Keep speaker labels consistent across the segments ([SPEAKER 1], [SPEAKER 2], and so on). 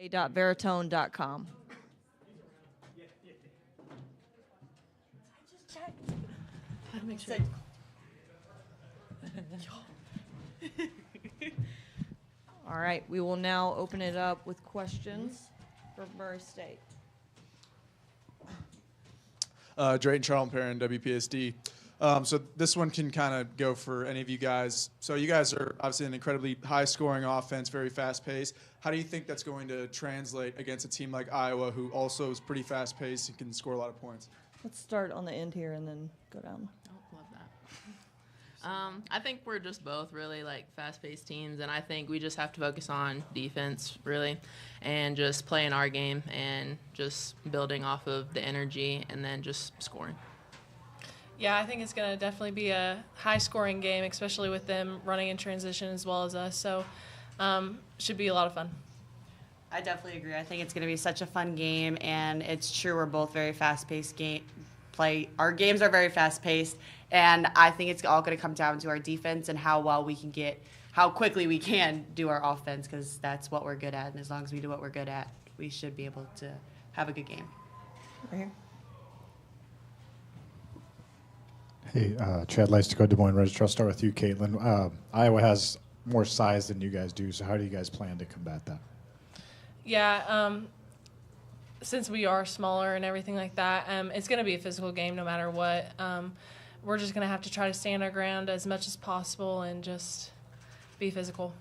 [SPEAKER 1] veritone.com.
[SPEAKER 2] Had to make sure.
[SPEAKER 1] All right, we will now open it up with questions for Murray State.
[SPEAKER 3] Drayton Charlton, WPSD. So this one can kind of go for any of you guys. So you guys are obviously an incredibly high-scoring offense, very fast-paced. How do you think that's going to translate against a team like Iowa, who also is pretty fast-paced and can score a lot of points?
[SPEAKER 1] Let's start on the end here and then go down.
[SPEAKER 2] Oh, love that. I think we're just both really fast-paced teams, and I think we just have to focus on defense really, and just playing our game and just building off of the energy and then just scoring.
[SPEAKER 4] Yeah, I think it's going to definitely be a high-scoring game, especially with them running in transition as well as us. So, should be a lot of fun.
[SPEAKER 5] I definitely agree. I think it's going to be such a fun game, and it's true we're both very fast-paced Our games are very fast-paced, and I think it's all going to come down to our defense and how quickly we can do our offense, because that's what we're good at. And as long as we do what we're good at, we should be able to have a good game.
[SPEAKER 1] Right here.
[SPEAKER 6] Hey, Chad Leistiko, Des Moines Register. I'll start with you, Caitlin. Iowa has more size than you guys do, so how do you guys plan to combat that?
[SPEAKER 4] Yeah, since we are smaller and everything like that, it's going to be a physical game no matter what. We're just going to have to try to stand our ground as much as possible and just be physical.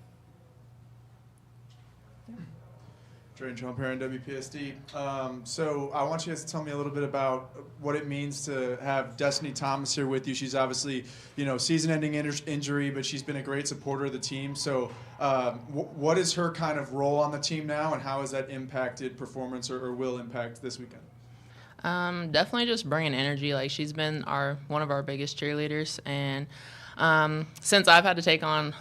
[SPEAKER 3] Drayton Charlton, WPSD. So I want you guys to tell me a little bit about what it means to have Destiny Thomas here with you. She's obviously, season-ending injury, but she's been a great supporter of the team. So what is her kind of role on the team now, and how has that impacted performance or will impact this weekend?
[SPEAKER 2] Definitely just bringing energy. She's been one of our biggest cheerleaders, and since I've had to take on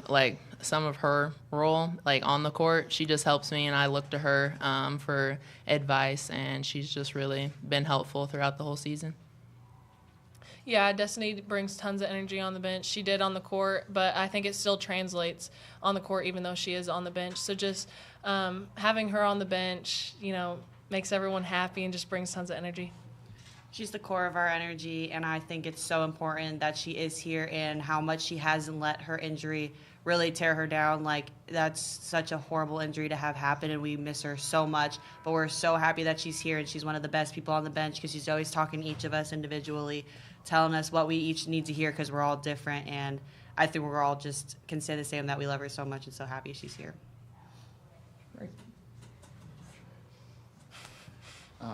[SPEAKER 2] some of her role on the court, she just helps me, and I look to her for advice, and she's just really been helpful throughout the whole season.
[SPEAKER 4] Yeah, Destiny brings tons of energy on the bench. She did on the court, but I think it still translates on the court even though she is on the bench. So just having her on the bench, makes everyone happy and just brings tons of energy.
[SPEAKER 5] She's the core of our energy, and I think it's so important that she is here and how much she hasn't let her injury really tear her down. That's such a horrible injury to have happen, and we miss her so much. But we're so happy that she's here, and she's one of the best people on the bench because she's always talking to each of us individually, telling us what we each need to hear because we're all different. And I think we're all just can say the same, that we love her so much and so happy she's here.
[SPEAKER 1] Right.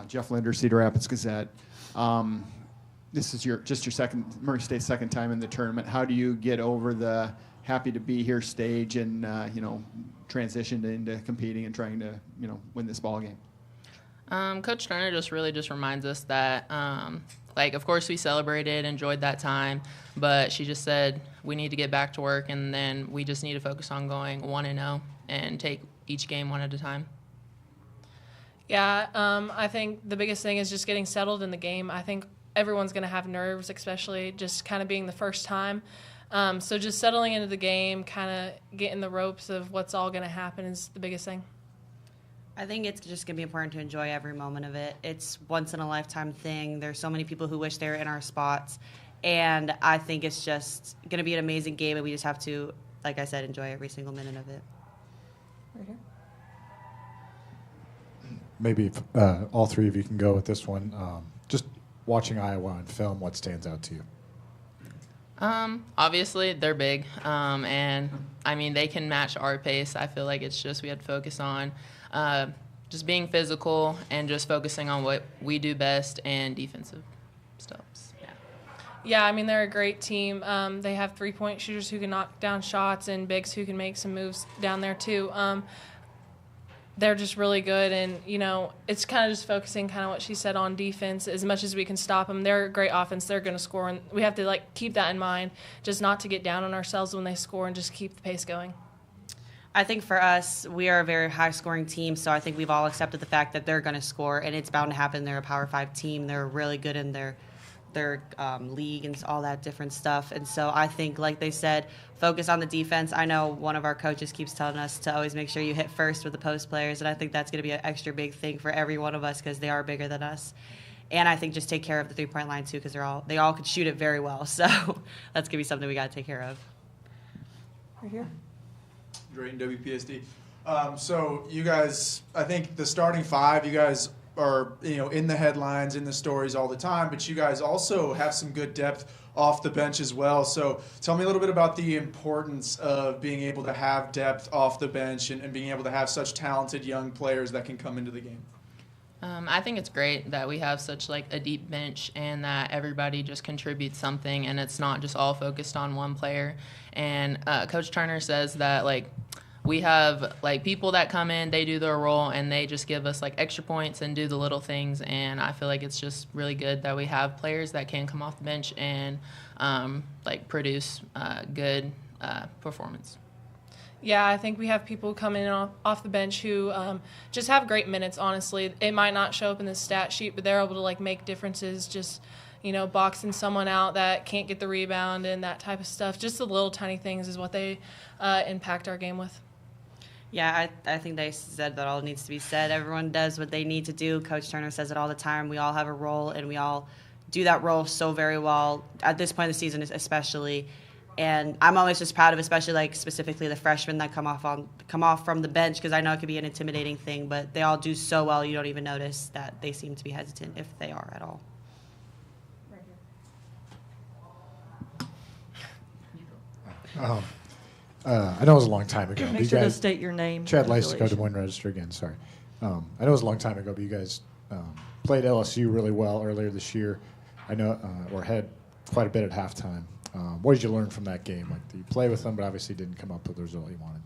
[SPEAKER 7] Jeff Linder, Cedar Rapids Gazette. This is your second, Murray State's second time in the tournament. How do you get over the happy to be here stage and transition into competing and trying to win this ball game?
[SPEAKER 2] Coach Turner just reminds us that of course we celebrated, enjoyed that time, but she just said we need to get back to work, and then we just need to focus on going 1-0 and take each game one at a time.
[SPEAKER 4] Yeah, I think the biggest thing is just getting settled in the game. I think everyone's going to have nerves, especially just kind of being the first time. So just settling into the game, kind of getting the ropes of what's all going to happen is the biggest thing.
[SPEAKER 5] I think it's just going to be important to enjoy every moment of it. It's once-in-a-lifetime thing. There's so many people who wish they were in our spots, and I think it's just going to be an amazing game, and we just have to, like I said, enjoy every single minute of it.
[SPEAKER 1] Right here.
[SPEAKER 6] Maybe all three of you can go with this one. Just watching Iowa on film, what stands out to you?
[SPEAKER 2] Obviously, they're big, and they can match our pace. I feel like it's just we had to focus on just being physical and just focusing on what we do best and defensive steps.
[SPEAKER 4] Yeah, they're a great team. They have three-point shooters who can knock down shots and bigs who can make some moves down there too. They're just really good, and, it's kind of just focusing kind of what she said on defense as much as we can stop them. They're a great offense. They're going to score, and we have to, keep that in mind, just not to get down on ourselves when they score and just keep the pace going.
[SPEAKER 5] I think for us, we are a very high-scoring team, so I think we've all accepted the fact that they're going to score, and it's bound to happen. They're a Power 5 team. They're really good in their their league and all that different stuff. And so I think, like they said, focus on the defense. I know one of our coaches keeps telling us to always make sure you hit first with the post players, and I think that's going to be an extra big thing for every one of us because they are bigger than us. And I think just take care of the three-point line too because they all could shoot it very well. So that's going to be something we got to take care of.
[SPEAKER 1] Right here.
[SPEAKER 3] Drayton, WPSD. So you guys, I think the starting five, you guys are, in the headlines, in the stories all the time, but you guys also have some good depth off the bench as well. So tell me a little bit about the importance of being able to have depth off the bench and being able to have such talented young players that can come into the game.
[SPEAKER 2] I think it's great that we have such a deep bench and that everybody just contributes something and it's not just all focused on one player. And Coach Turner says that we have people that come in, they do their role and they just give us extra points and do the little things. And I feel like it's just really good that we have players that can come off the bench and produce good performance.
[SPEAKER 4] Yeah, I think we have people coming in off the bench who just have great minutes, honestly. It might not show up in the stat sheet, but they're able to make differences, just, boxing someone out that can't get the rebound and that type of stuff. Just the little tiny things is what they impact our game with.
[SPEAKER 5] Yeah, I think they said that all needs to be said. Everyone does what they need to do. Coach Turner says it all the time. We all have a role, and we all do that role so very well at this point in the season especially. And I'm always just proud of, especially specifically the freshmen that come off from the bench, because I know it could be an intimidating thing, but they all do so well you don't even notice that they seem to be hesitant if they are at all.
[SPEAKER 6] I know it was a long time ago.
[SPEAKER 1] Make sure to state your name.
[SPEAKER 6] Chad Leist, Des
[SPEAKER 1] affiliation.
[SPEAKER 6] Moines Register again, sorry. I know it was a long time ago, but you guys played LSU really well earlier this year. I know, or had quite a bit at halftime. What did you learn from that game? You play with them, but obviously didn't come up with the result you wanted.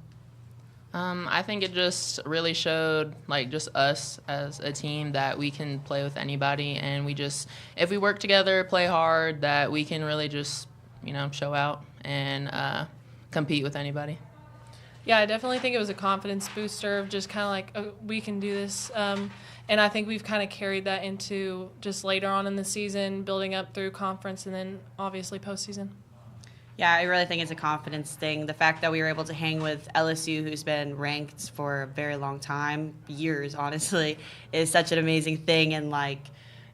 [SPEAKER 2] I think it just really showed, just us as a team that we can play with anybody, and we just, if we work together, play hard, that we can really just, show out and compete with anybody.
[SPEAKER 4] Yeah, I definitely think it was a confidence booster of just kind of we can do this. And I think we've kind of carried that into just later on in the season, building up through conference and then obviously postseason.
[SPEAKER 5] Yeah, I really think it's a confidence thing. The fact that we were able to hang with LSU, who's been ranked for a very long time, years, honestly, is such an amazing thing. And,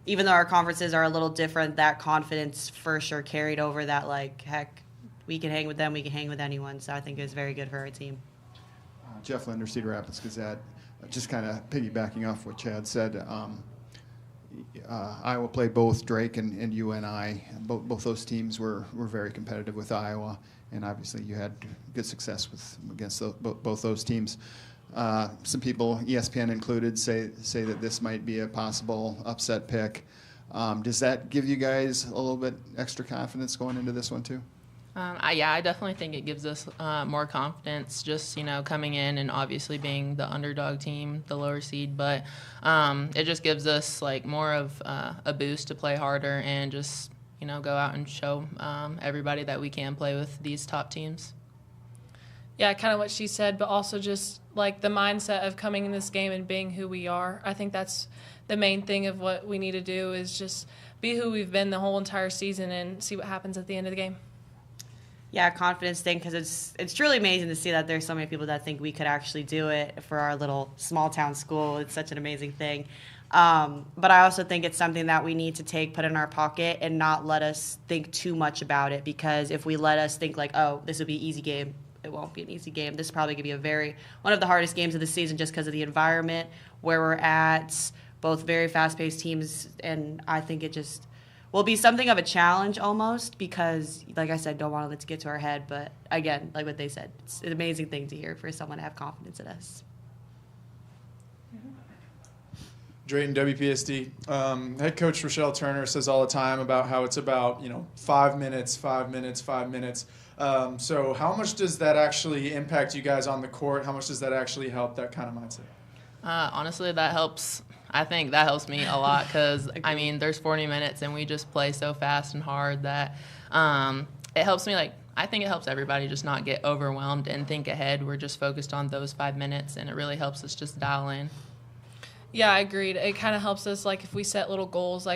[SPEAKER 5] even though our conferences are a little different, that confidence for sure carried over that, heck, we can hang with them, we can hang with anyone. So I think it was very good for our team.
[SPEAKER 7] Jeff Linder, Cedar Rapids Gazette. Just kind of piggybacking off what Chad said, Iowa played both Drake and UNI. Both those teams were very competitive with Iowa, and obviously you had good success against both those teams. Some people, ESPN included, say that this might be a possible upset pick. Does that give you guys a little bit extra confidence going into this one too?
[SPEAKER 2] I definitely think it gives us more confidence just, coming in and obviously being the underdog team, the lower seed. But it just gives us, more of a boost to play harder and just, go out and show everybody that we can play with these top teams.
[SPEAKER 4] Yeah, kind of what she said, but also just, the mindset of coming in this game and being who we are. I think that's the main thing of what we need to do is just be who we've been the whole entire season and see what happens at the end of the game.
[SPEAKER 5] Yeah, confidence thing, because it's truly amazing to see that there's so many people that think we could actually do it for our little small town school. It's such an amazing thing. But I also think it's something that we need to put in our pocket and not let us think too much about it, because if we let us think this would be an easy game, it won't be an easy game. This is probably going to be one of the hardest games of the season just because of the environment, where we're at, both very fast-paced teams, and I think it just will be something of a challenge almost because, like I said, don't want it to get to our head. But again, like what they said, it's an amazing thing to hear for someone to have confidence in us.
[SPEAKER 3] Drayton, WPSD. Head coach Rochelle Turner says all the time about how it's about 5 minutes, 5 minutes, 5 minutes. So how much does that actually impact you guys on the court? How much does that actually help that kind of mindset?
[SPEAKER 2] Honestly, that helps. I think that helps me a lot because, there's 40 minutes and we just play so fast and hard that it helps me. I think it helps everybody just not get overwhelmed and think ahead. We're just focused on those 5 minutes, and it really helps us just dial in.
[SPEAKER 4] Yeah, I agreed. It kind of helps us, if we set little goals,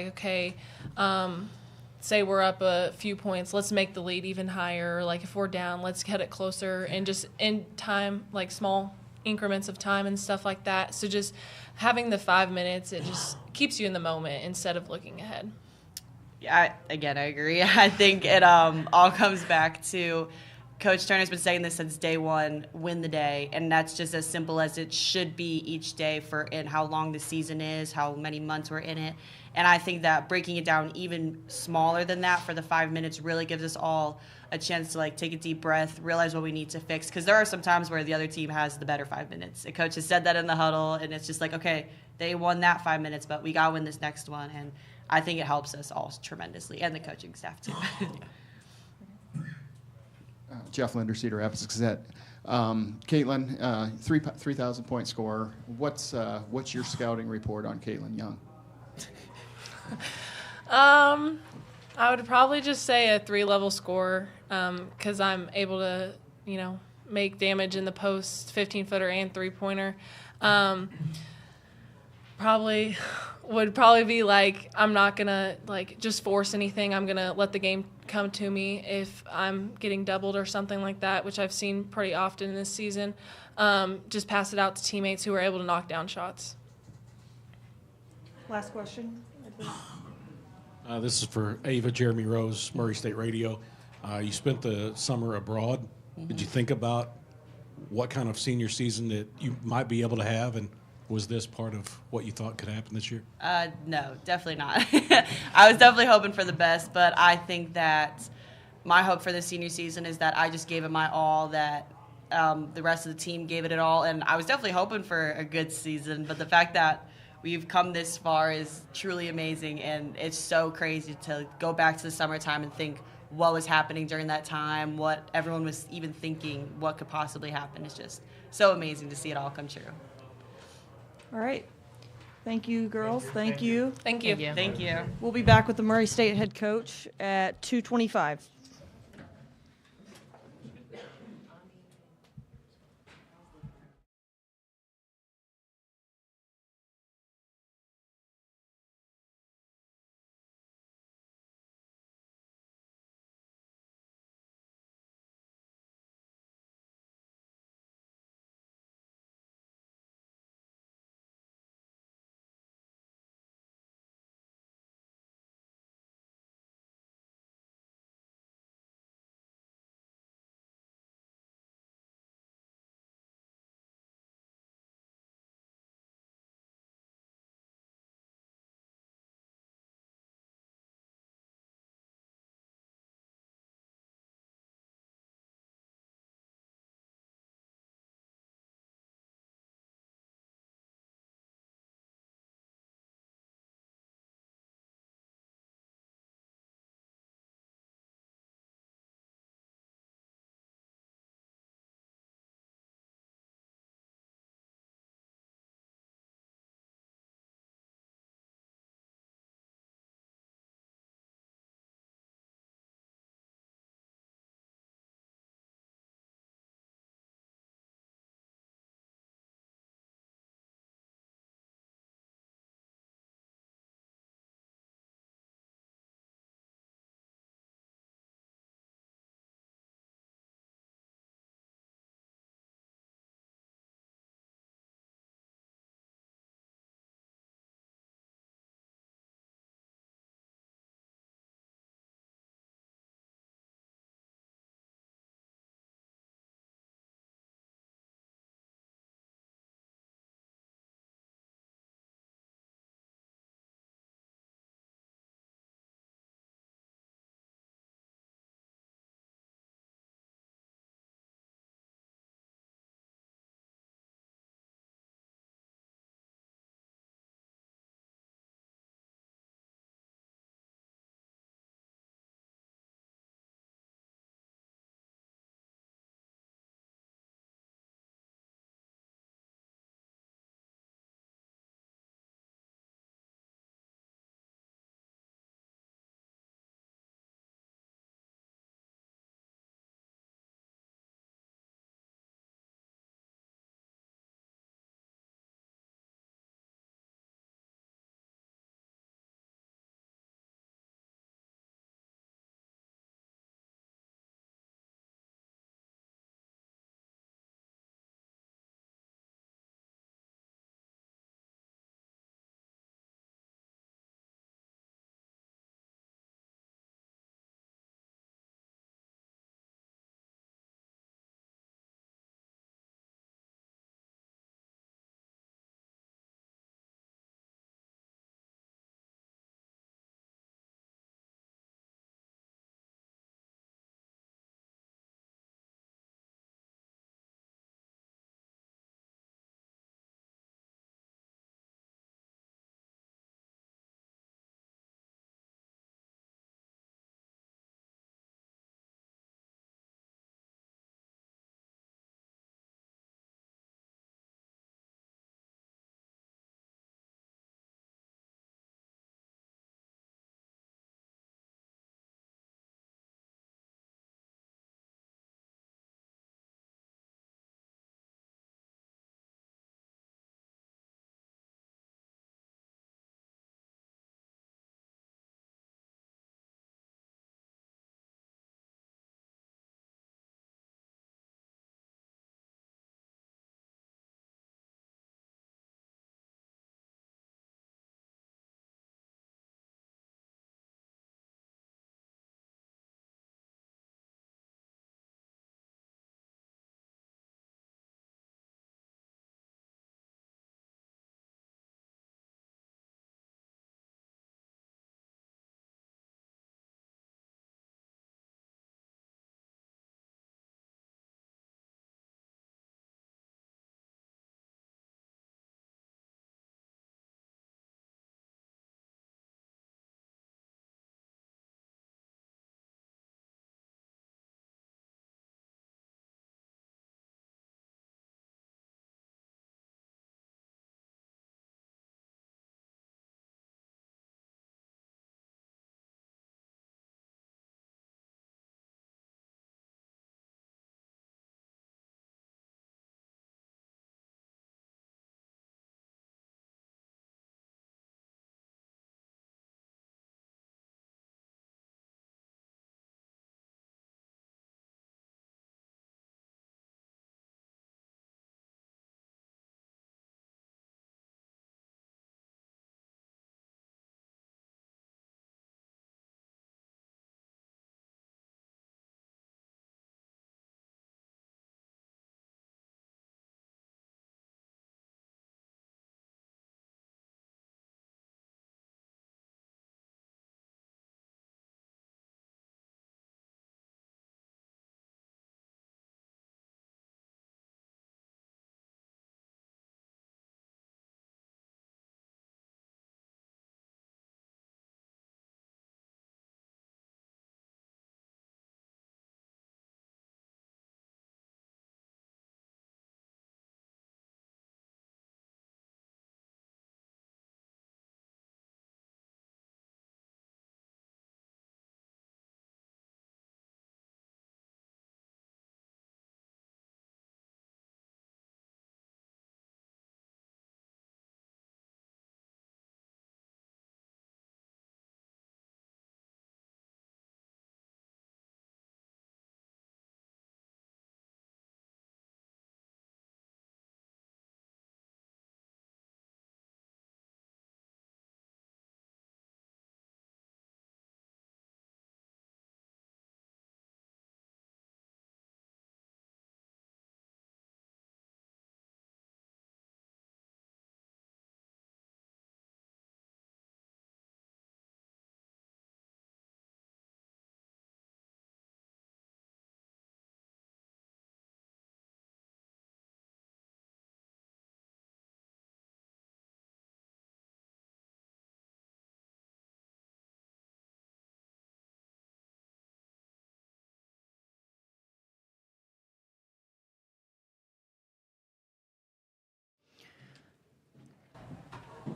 [SPEAKER 4] say we're up a few points, let's make the lead even higher. Like if we're down, let's get it closer, and just in time, like small increments of time and stuff like that. So just having the 5 minutes, it just keeps you in the moment instead of looking ahead.
[SPEAKER 5] Yeah, I agree. I think it all comes back to Coach Turner's been saying this since day one, win the day, and that's just as simple as it should be each day for in how long the season is, how many months we're in it. And I think that breaking it down even smaller than that for the 5 minutes really gives us all a chance to like take a deep breath, realize what we need to fix, because there are some times where the other team has the better 5 minutes. The coach has said that in the huddle, and it's just like, okay, they won that 5 minutes, but we got to win this next one. And I think it helps us all tremendously, and the coaching staff too.
[SPEAKER 7] Jeff Linder, Cedar Rapids Gazette. Caitlin, 3,000 point scorer. What's your scouting report on Caitlin Young?
[SPEAKER 4] I would probably just say a 3-level scorer, because I'm able to, make damage in the post, 15-footer and 3-pointer. Would probably be like, I'm not gonna just force anything. I'm gonna let the game come to me if I'm getting doubled or something like that, which I've seen pretty often this season. Just pass it out to teammates who are able to knock down shots.
[SPEAKER 1] Last question.
[SPEAKER 8] This is for Ava Jeremy Rose, Murray State Radio. You spent the summer abroad.
[SPEAKER 5] Mm-hmm.
[SPEAKER 8] Did you think about what kind of senior season that you might be able to have, and was this part of what you thought could happen this year?
[SPEAKER 5] No, definitely not. I was definitely hoping for the best, but I think that my hope for this senior season is that I just gave it my all, that the rest of the team gave it all, and I was definitely hoping for a good season, but the fact that we've come this far is truly amazing, and it's so crazy to go back to the summertime and think what was happening during that time, what everyone was even thinking, what could possibly happen. It's just so amazing to see it all come true.
[SPEAKER 1] All right. Thank you, girls. Thank you.
[SPEAKER 4] Thank you.
[SPEAKER 5] Thank you.
[SPEAKER 1] We'll be back with the Murray State head coach at 2:25.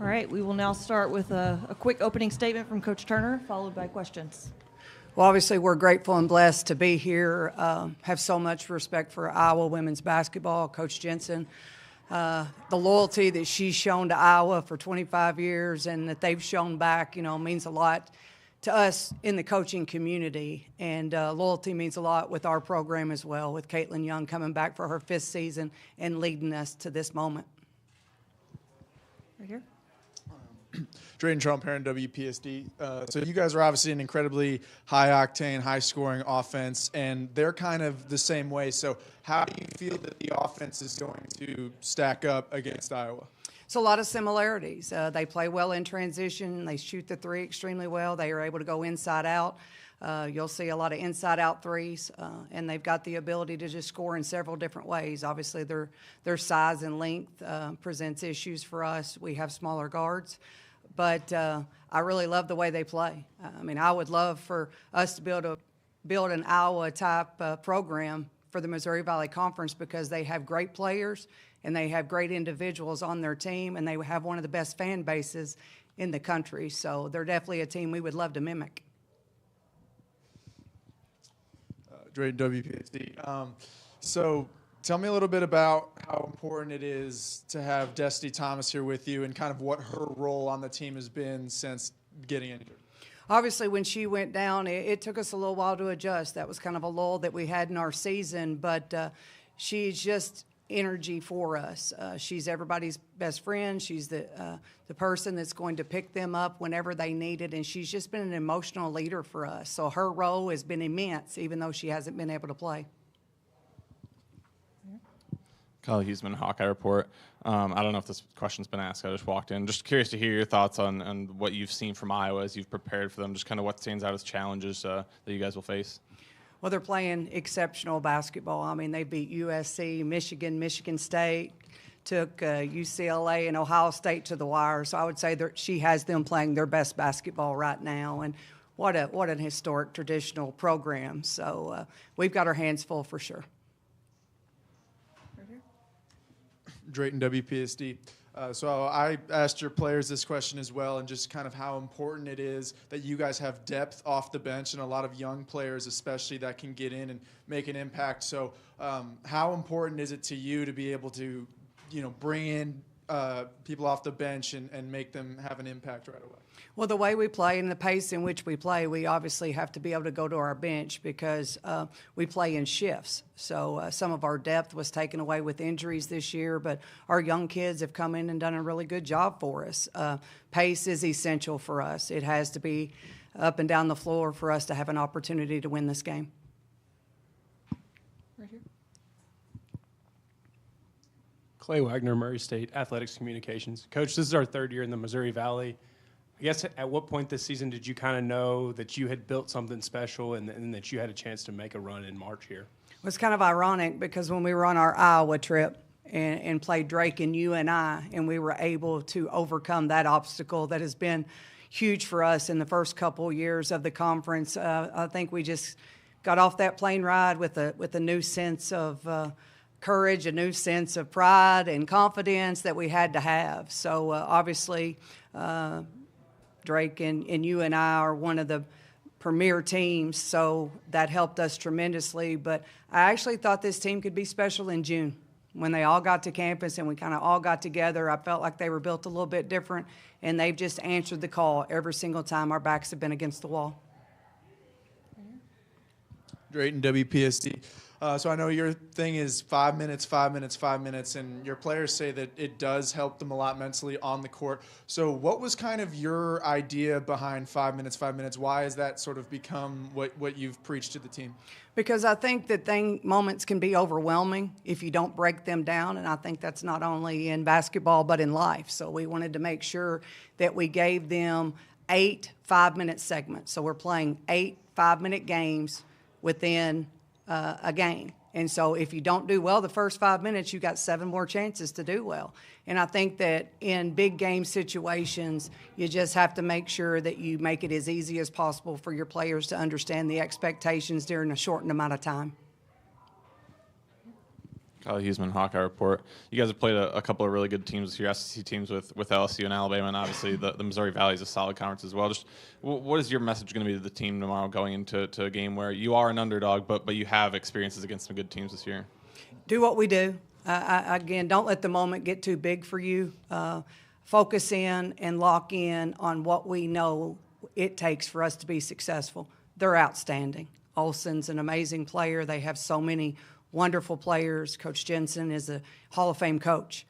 [SPEAKER 1] All right, we will now start with a quick opening statement from Coach Turner, followed by questions.
[SPEAKER 9] Well, obviously, we're grateful and blessed to be here. Have so much respect for Iowa women's basketball, Coach Jensen. The loyalty that she's shown to Iowa for 25 years and that they've shown back, means a lot to us in the coaching community. And loyalty means a lot with our program as well, with Caitlin Young coming back for her 5th season and leading us to this moment.
[SPEAKER 1] Right here.
[SPEAKER 3] Drayden Trump here in WPSD. So you guys are obviously an incredibly high-octane, high-scoring offense, and they're kind of the same way. So how do you feel that the offense is going to stack up against Iowa?
[SPEAKER 9] It's a lot of similarities. They play well in transition. They shoot the three extremely well. They are able to go inside out. You'll see a lot of inside-out threes, and they've got the ability to just score in several different ways. Obviously, their size and length presents issues for us. We have smaller guards. But I really love the way they play. I would love for us to be able to build an Iowa-type program for the Missouri Valley Conference because they have great players and they have great individuals on their team, and they have one of the best fan bases in the country. So they're definitely a team we would love to mimic.
[SPEAKER 3] Drayden, WPSD. So tell me a little bit about how important it is to have Destiny Thomas here with you and kind of what her role on the team has been since getting injured.
[SPEAKER 9] Obviously, when she went down, it took us a little while to adjust. That was kind of a lull that we had in our season, but she's just energy for us. She's everybody's best friend. She's the person that's going to pick them up whenever they need it, and she's just been an emotional leader for us. So her role has been immense, even though she hasn't been able to play.
[SPEAKER 10] Kyle Huseman, Hawkeye Report. I don't know if this question's been asked. I just walked in. Just curious to hear your thoughts on what you've seen from Iowa as you've prepared for them, just kind of what stands out as challenges that you guys will face.
[SPEAKER 9] Well, they're playing exceptional basketball. They beat USC, Michigan State, took UCLA and Ohio State to the wire. So I would say that she has them playing their best basketball right now. And what an historic traditional program. So we've got our hands full for sure.
[SPEAKER 3] Drayton, WPSD. So I asked your players this question as well, and just kind of how important it is that you guys have depth off the bench and a lot of young players especially that can get in and make an impact. So how important is it to you to be able to, bring in people off the bench and make them have an impact right away?
[SPEAKER 9] Well, the way we play and the pace in which we play, we obviously have to be able to go to our bench because we play in shifts. So some of our depth was taken away with injuries this year, but our young kids have come in and done a really good job for us. Pace is essential for us. It has to be up and down the floor for us to have an opportunity to win this game.
[SPEAKER 1] Right here.
[SPEAKER 11] Clay Wagner, Murray State Athletics Communications. Coach, this is our 3rd year in the Missouri Valley. I guess at what point this season did you kind of know that you had built something special and that you had a chance to make a run in March here?
[SPEAKER 9] It was kind of ironic because when we were on our Iowa trip and played Drake and UNI, and we were able to overcome that obstacle that has been huge for us in the first couple years of the conference, I think we just got off that plane ride with a new sense of courage, a new sense of pride and confidence that we had to have. So obviously, Drake and you and I are one of the premier teams, so that helped us tremendously. But I actually thought this team could be special in June. When they all got to campus and we kind of all got together, I felt like they were built a little bit different, and they've just answered the call every single time our backs have been against the wall.
[SPEAKER 3] Drayton, WPSD. So I know your thing is 5 minutes, 5 minutes, 5 minutes, and your players say that it does help them a lot mentally on the court. So what was kind of your idea behind 5 minutes, 5 minutes? Why has that sort of become what you've preached to the team?
[SPEAKER 9] Because I think that moments can be overwhelming if you don't break them down, and I think that's not only in basketball but in life. So we wanted to make sure that we gave them 8 5-minute segments. So we're playing 8 5-minute games within a game. And so if you don't do well the first 5 minutes, you got 7 more chances to do well. And I think that in big game situations, you just have to make sure that you make it as easy as possible for your players to understand the expectations during a shortened amount of time.
[SPEAKER 10] Kyle Huseman, Hawkeye Report. You guys have played a couple of really good teams this year, SEC teams with LSU and Alabama, and obviously the Missouri Valley is a solid conference as well. Just what is your message going to be to the team tomorrow going into a game where you are an underdog, but you have experiences against some good teams this year?
[SPEAKER 9] Do what we do. Again, don't let the moment get too big for you. Focus in and lock in on what we know it takes for us to be successful. They're outstanding. Olsen's an amazing player. They have so many wonderful players. Coach Jensen is a Hall of Fame coach,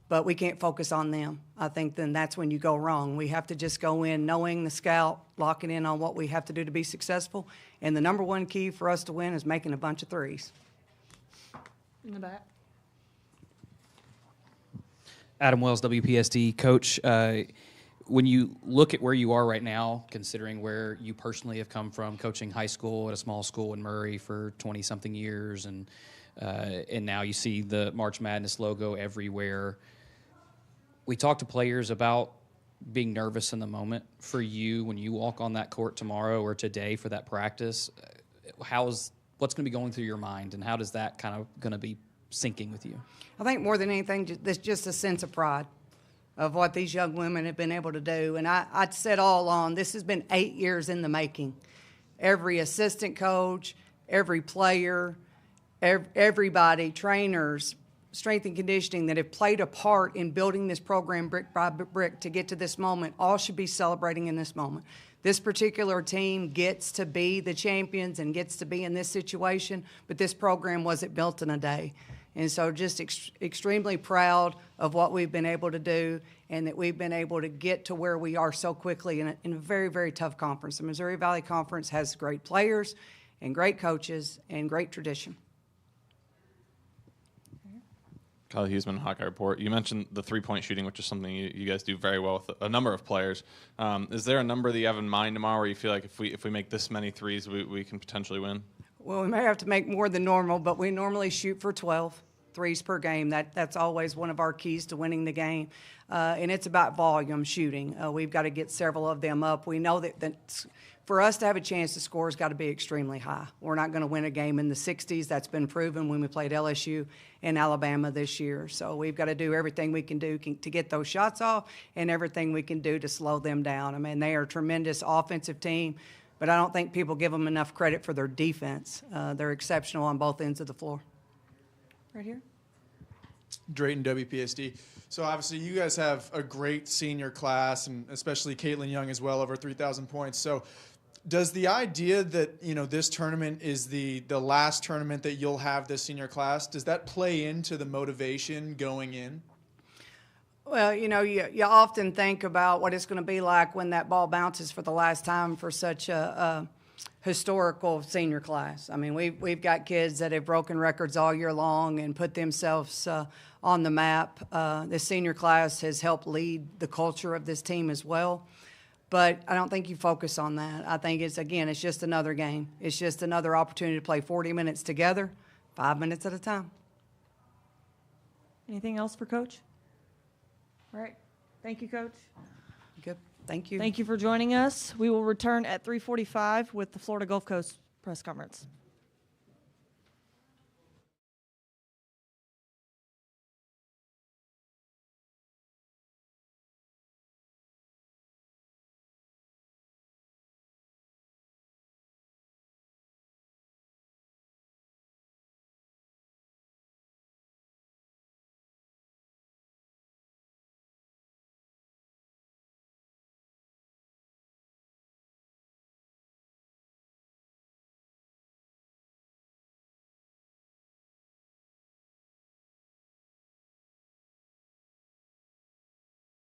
[SPEAKER 9] but we can't focus on them. I think then that's when you go wrong. We have to just go in knowing the scout, locking in on what we have to do to be successful, and the number one key for us to win is making a bunch of threes.
[SPEAKER 1] In the back.
[SPEAKER 12] Adam Wells, WPSD. Coach, when you look at where you are right now, considering where you personally have come from, coaching high school at a small school in Murray for 20-something years, and now you see the March Madness logo everywhere, we talk to players about being nervous in the moment. For you, when you walk on that court tomorrow or today for that practice, what's going to be going through your mind, and how does that kind of going to be sinking with you?
[SPEAKER 9] I think more than anything, there's just a sense of pride of what these young women have been able to do. And I said all along, this has been 8 years in the making. Every assistant coach, every player, everybody, trainers, strength and conditioning that have played a part in building this program brick by brick to get to this moment, all should be celebrating in this moment. This particular team gets to be the champions and gets to be in this situation, but this program wasn't built in a day. And so just extremely proud of what we've been able to do and that we've been able to get to where we are so quickly in a very, very tough conference. The Missouri Valley Conference has great players and great coaches and great tradition.
[SPEAKER 10] Kyle Huseman, Hawkeye Report. You mentioned the three-point shooting, which is something you guys do very well with a number of players. Is there a number that you have in mind tomorrow where you feel like if we make this many threes, we can potentially win?
[SPEAKER 9] Well, we may have to make more than normal, but we normally shoot for 12 threes per game. That's always one of our keys to winning the game. And it's about volume shooting. We've got to get several of them up. We know that for us to have a chance to score has got to be extremely high. We're not going to win a game in the 60s. That's been proven when we played LSU and Alabama this year. So we've got to do everything we can do to get those shots off and everything we can do to slow them down. I mean, they are a tremendous offensive team, but I don't think people give them enough credit for their defense. They're exceptional on both ends of the floor.
[SPEAKER 1] Right here.
[SPEAKER 3] Drayton, WPSD. So obviously you guys have a great senior class, and especially Caitlin Young as well, over 3,000 points. So does the idea that, this tournament is the last tournament that you'll have this senior class, does that play into the motivation going in?
[SPEAKER 9] Well, you often think about what it's going to be like when that ball bounces for the last time for such a historical senior class. I mean, we've got kids that have broken records all year long and put themselves on the map. This senior class has helped lead the culture of this team as well. But I don't think you focus on that. I think it's just another game. It's just another opportunity to play 40 minutes together, 5 minutes at a time.
[SPEAKER 1] Anything else for Coach? All right. Thank you, Coach.
[SPEAKER 9] Good. Thank you.
[SPEAKER 1] Thank you for joining us. We will return at 3:45 with the Florida Gulf Coast press conference.